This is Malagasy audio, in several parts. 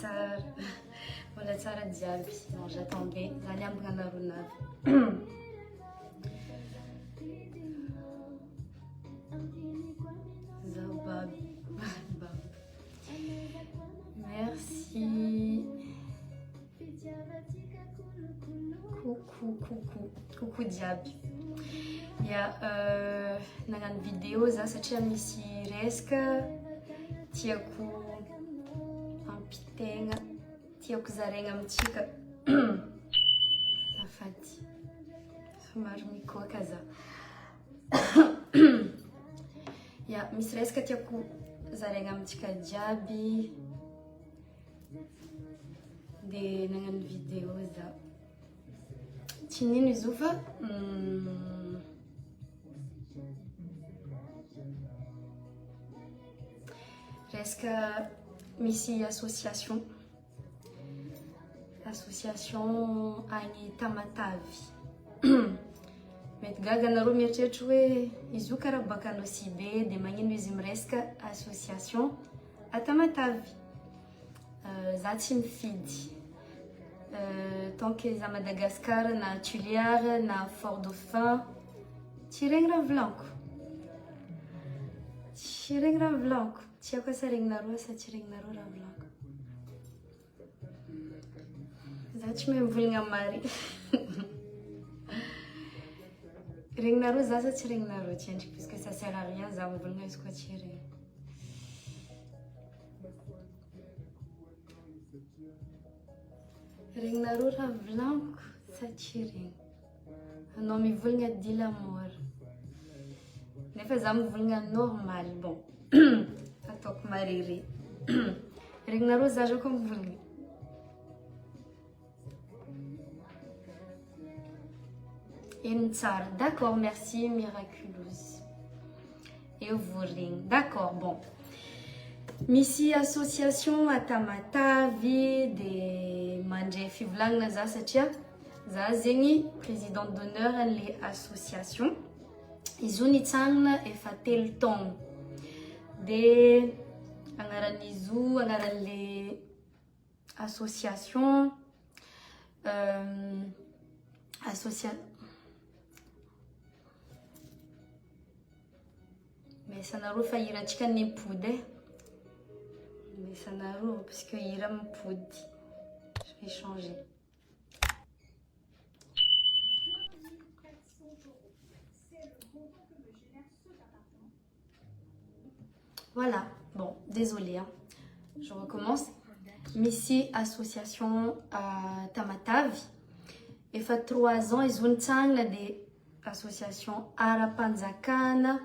tsara. Mbola tsara jiaby. Non, j'attendais. Zany ambagna anareo navy. Zao baby. Baby. Merci. Coucou jiaby. Nagnano vidéo za satria misy resaka tiako ampitaigna, tiako zaraigna amintsika. Afady. Somary mikoaka za. Misy resaka tiako zaraigna amintsika jiaby. De nagnano vidéo za. Tsy nino izy io fa resaka misy association agny Tamatavy. Mety gaga anareo mieritreritra hoe izy io karaha bakanao si be de magnino izy miresaka association à Tamatavy. Za tsy mifidy. Tant que za Madagascar na Tuiliara na Fort Dauphin tsy regny raha volaniko. Tsy regny raha volaniko. Tsy ako asa regninareo sa tsy regninareo raha volaniko. Za tsy mahay mivolagna mary. Regninareo za sa tsy regninareo tsy endrika puisque ça sert à rien za mivolagna izy koa tsy regny. Regninareo raha volaniko sa tsy regny. Anao mivolagna dila mora. Nefa za mivolagna normal bon. Ataoko marere. Regninareo za koa mivolagna. Tsara. D'accord, merci miraculeuse. Et vous regny. D'accord, bon. Misy association à Tamatavy de mandray fivolagnana za satria za zegny présidente d'honneur an'le association. Izy io nitsanina efa 3 taogno. De agnaran'izy io agnaran'le association mais sanareo fa irantsika nipody mais sanareo parce que ira mipody. Je vais changer. Voilà, bon, désolée, hein. Je recommence. Misy association à Tamatavy. Efa 3 ans, ils ont de association Ara-Panjakana.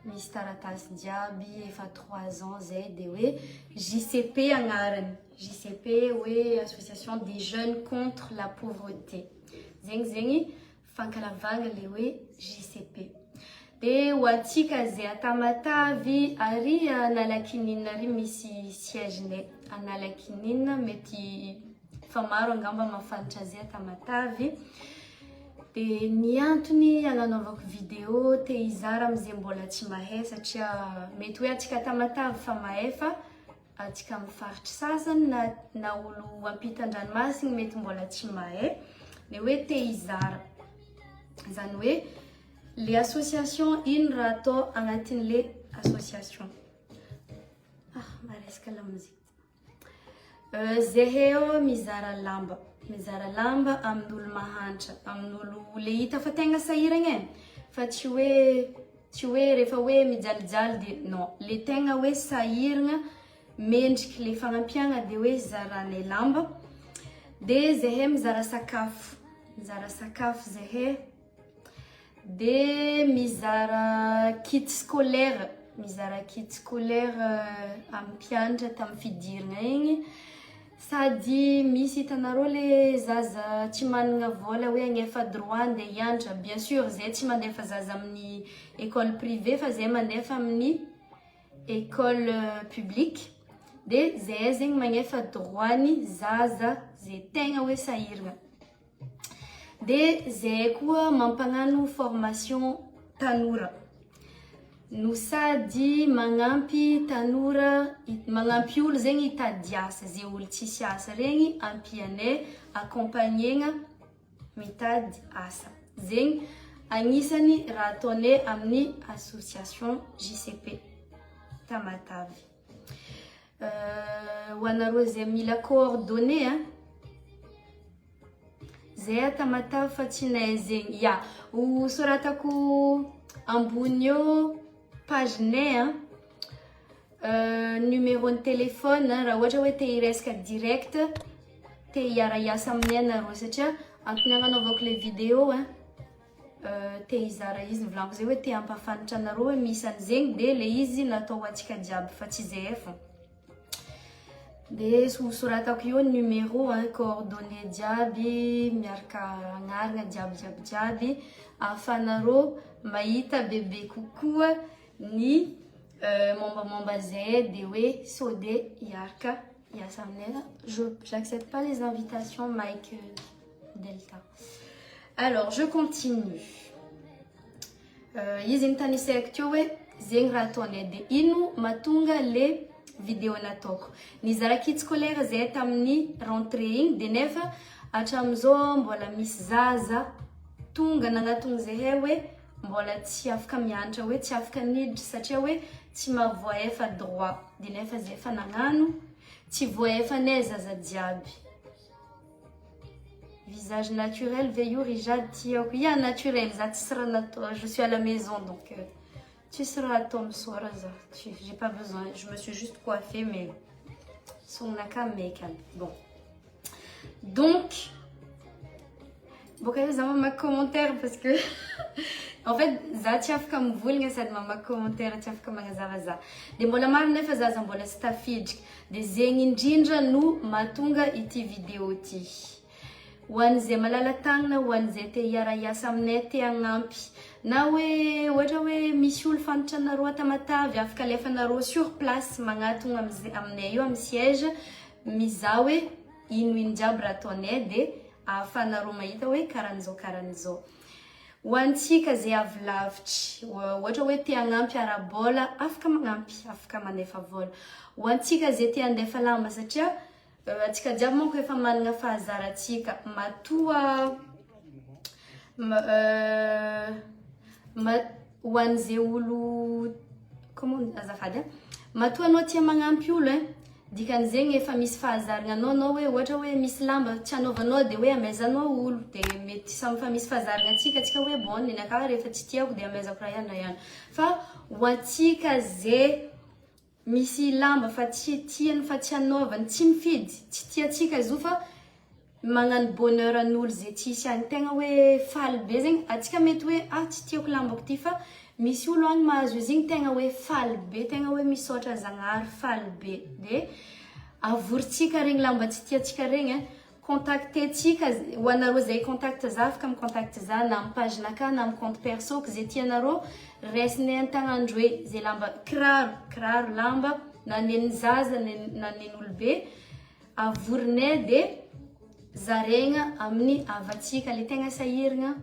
Misy taratasy jiaby efa 3 ans zay de hoe JCP agnarany. JCP hoe association des jeunes contre la pauvreté. Zegny fankalavagna le hoe JCP. De watika zay à Tamatavy ary Analak'Inina ary misy siège-ne Analak'Inina mety fa maro angamba mafantatra zay à Tamatavy. De ny antony agnanaovako vidéo te hizara amizay mbola tsy mahay satria mety hoe atsika Tamatavy fa mahay fa atsika amin'ny faritry sasany na olo ampitan-dranomasiny mety mbola tsy mahay. De hoe te hizara. Zany hoe les associations ino raha atao agnatin'le association. Maresaka la musique. Zeheo mizara lamba. Mizara lamba amin'olo mahantra, amin'olo le hita fa tegna sahiragna fa tsy hoe rehefa hoe mijalijaly de non, le tegna hoe sahiragna mendriky le fagnampiagna de hoe zarane lamba. De zehe mizara sakafo zehe. De mizara kit scolaire, amin'ny mpianatra tamin'ny fidirana igny. Sady misy hitanareo le zaza tsy manana vola hoe agnefa droit andeha hianatra. Bien sûr, zay tsy mandefa zaza amin'ny école privée fa zay mandefa amin'ny école publique. De zay zegny magnefa droit ny zaza zay tegna hoe sahiragna. De zay koa mampagnano formation tanora. no sady magnampy tanora magnampy olo zegny hitady asa zay olo tsisy asa regny ampianay accompagnena mitady asa zegny agnisany raha ataonay amin'ny association JCP Tamatavy ho anareo zay mila coordonnées zay Tamatavy fa tsy nay zegny ya ho soratako ambony eo page nay numéro de téléphone raha ohatra hoe te hiresaka direct te hiara hiasa aminay anareo satria antony agnanaovako le vidéo te hizara izy nivolaniko zay hoe te hampafantatra anareo hoe misy an'zegny de le izy natao antsika jiaby fa tsy zay fô de soratako io numéro coordonnées jiaby miaraka agnarana jiaby ahafanareo mahita bebe kokoa ny mombamomba zay de hoe sode hiaraka hiasa aminay. J'accepte pas les invitations Mike Delta. Alors je continue. Izy nitanisaiky teo hoe zegny raha ataonay de ino matonga le vidéo nataoko nizara kit scolaire zay tamin'ny rentrée igny de nefa hatramizao mbola misy zaza tonga nagnatonga zahay hoe mbola tsy afaka mianatra hoe tsy afaka niditra satria hoe tsy mavoaefa droit de nefa zay fa nagnano tsy voaefanay zaza jiaby. Visage naturel veillou rijade tiako ya naturel za tsy sera natao je suis à la maison donc tu seras à ton soir ça j'ai pas besoin je me suis juste coiffée mais son naka make-up bon donc boka za ma commentaire parce que en fait za tsy afaka mivolagna sady mama commentaire tsy afaka magnazava za de mbola maro nefa zaza mbola sy tafiditra de zegny indrindra no mahatonga ity vidéo ty ho an'izay malala tagnana ho an'izay te hiara hiasa aminay te hagnampy na hoe ohatra hoe misy olo fantatra anareo Tamatavy afaka alefanareo sur place magnatona aminay io amin'ny siège mizaha hoe ino jiaby raha ataonay de ahafanareo mahita hoe karan'izao ho antsika zay avy lavitry ohatra hoe te hagnampy ara-bola afaka magnampy afaka manefa vola ho antsika zay te handefa lamba satria atsika jiaby manko efa manana fahazarantsika matoa ho an'izay olo comment azafady matoa anao tia magnampy olo dikan'zegny efa misy fahazarana anao hoe ohatra hoe misy lamba tsy anaovanao de hoe amezanao olo de mety samy fa misy fahazarana atsika hoe bon neny aka rehefa tsy tiako de amezako raha ihany fa ho atsika zay misy lamba fa tsy tiany fa tsy anaovany tsy mifidy tsy tiatsika izy io fa magnano bonheur an'olo zay tsisy any tegna hoe faly be zegny atsika mety hoe tsy tiako lambako ty fa misy olo any mahazo izy igny tegna hoe faly be tegna hoe misaotra zagnahary faly be de avoritsika regny lamba tsy tiatsika regny contactetsika ho anareo zay contact za afaka micontacte za na amin'ny page naka na amin'ny compte perso ko zay tianareo resinay an-tagnandro hoe zay lamba kiraro lamba na neny zaza na neny olobe avorinay de zaregna amin'ny avatsika le tegna sahiragna.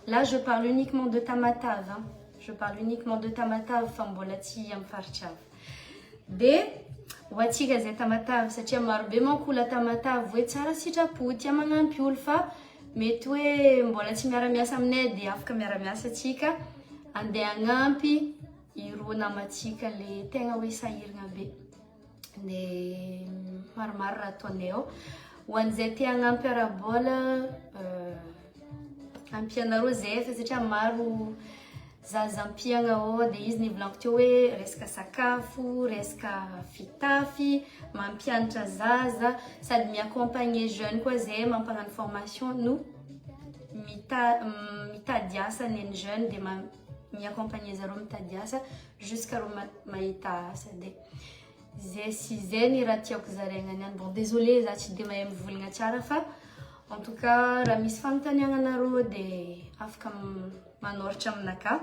Là je parle uniquement de Tamatavy je parle uniquement de Tamatavy fa mbola tsy amin'ny faritra avy de ho atsika zay Tamatavy satria marobe manko olo Tamatavy hoe tsara sitrapo tia magnampy olo fa mety hoe mbola tsy miara-miasa aminay de afaka miara-miasa atsika andeha hagnampy ireo namatsika le tegna hoe sahiragna be de maromaro raha ataonay ao ho an'izay te hagnampy ara-bola ampianareo zay fa satria maro zaza ampiagna ao de izy nivolaniko teo hoe resaka sakafo resaka fitafy mampianatra zaza sady miaccompagner jeune koa zay mampagnano formation no mitady asa neny jeune de miaccompagner zareo mitady asa jusqu'à reo mahita asa de zay sy zay ny raha tiako zaraigna niany bon désolé za tsy de mahay mivolagna tsara fa en tout cas raha misy fanontaniagna anareo de afaka manoratra aminaka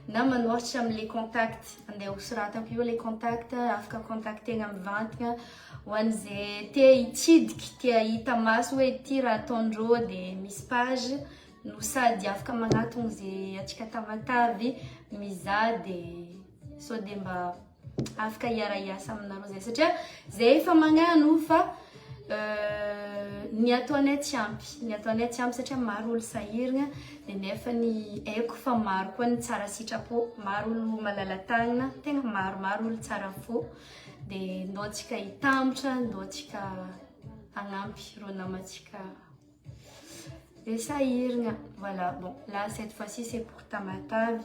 na manoratra am'le contact andeha hosoratako io le contact afaka contactegna mivantagna ho an'izay te hitsidiky te hahita maso hoe ty raha ataondreo de misy page no sady afaka magnatony zay atsika tamatavy mizaha dia sao dia mba afaka hiara-hiasa aminareo zay satria zay efa magnano fa ny ataonay tsy ampy satria maro olo sahiragna dia nefa ny haiko fa maro koa ny tsara sitrapo, maro olo malala-tagnana, tegna maro olo tsara fo dia ndao antsika hitambotra, ndao antsika hagnampy ireo namantsika dia sahiragna. Voilà, bon, là cette fois-ci c'est pour Tamatave,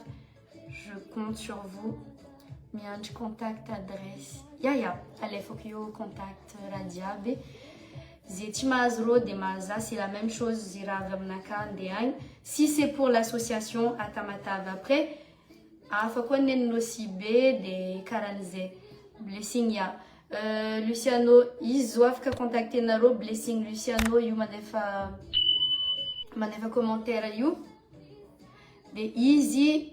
je compte sur vous. Miandry contact adresse alefako io contact radiaby zay tsy mahazo rô dia mahaza, c'est la même chose zay raha avy aminaka andeha agny. Si c'est pour l'association à Tamatave après afa koa nenonao sibe dia karahan'izay Blessing ya Luciano izy zo afaka contactenareo Blessing Luciano io mandefa commentaire io dia izy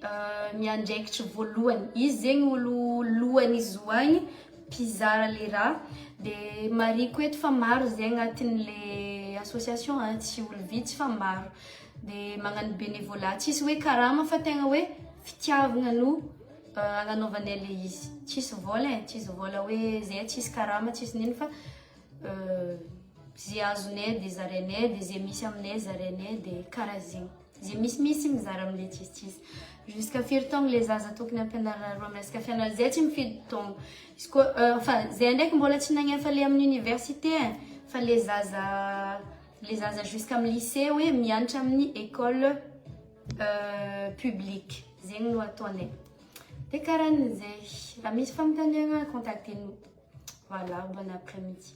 miandraikitra voalohany, izy zegny olo lohany izy hoagny mpizara le raha dia mariko eto fa maro zay agnatin'le association tsy olo vitsy fa maro dia magnano bénévolat, tsisy hoe karama fa tegna hoe fitiavagna no agnanaovanay le izy, tsisy vola hoe zay tsisy karama tsisy nino fa zay azonay dia zarainay dia zay misy aminay zarainay dia karaha zegny. Zay misy mizara amin'ilay tsisitsisy jusqu'à firy taogno le zaza tokony ampianarana amin'ny resaka fianarana zay tsy mifidy taogno izy koa enfin zay ndraiky mbola tsy nagnefa le amin'ny université fa le zaza jusqu'à amin'ny lycée hoe mianatra amin'ny école publique zegny no ataonay dia karahan'izay raha misy fanontaniana contactez-nous. Voilà, bon après-midi.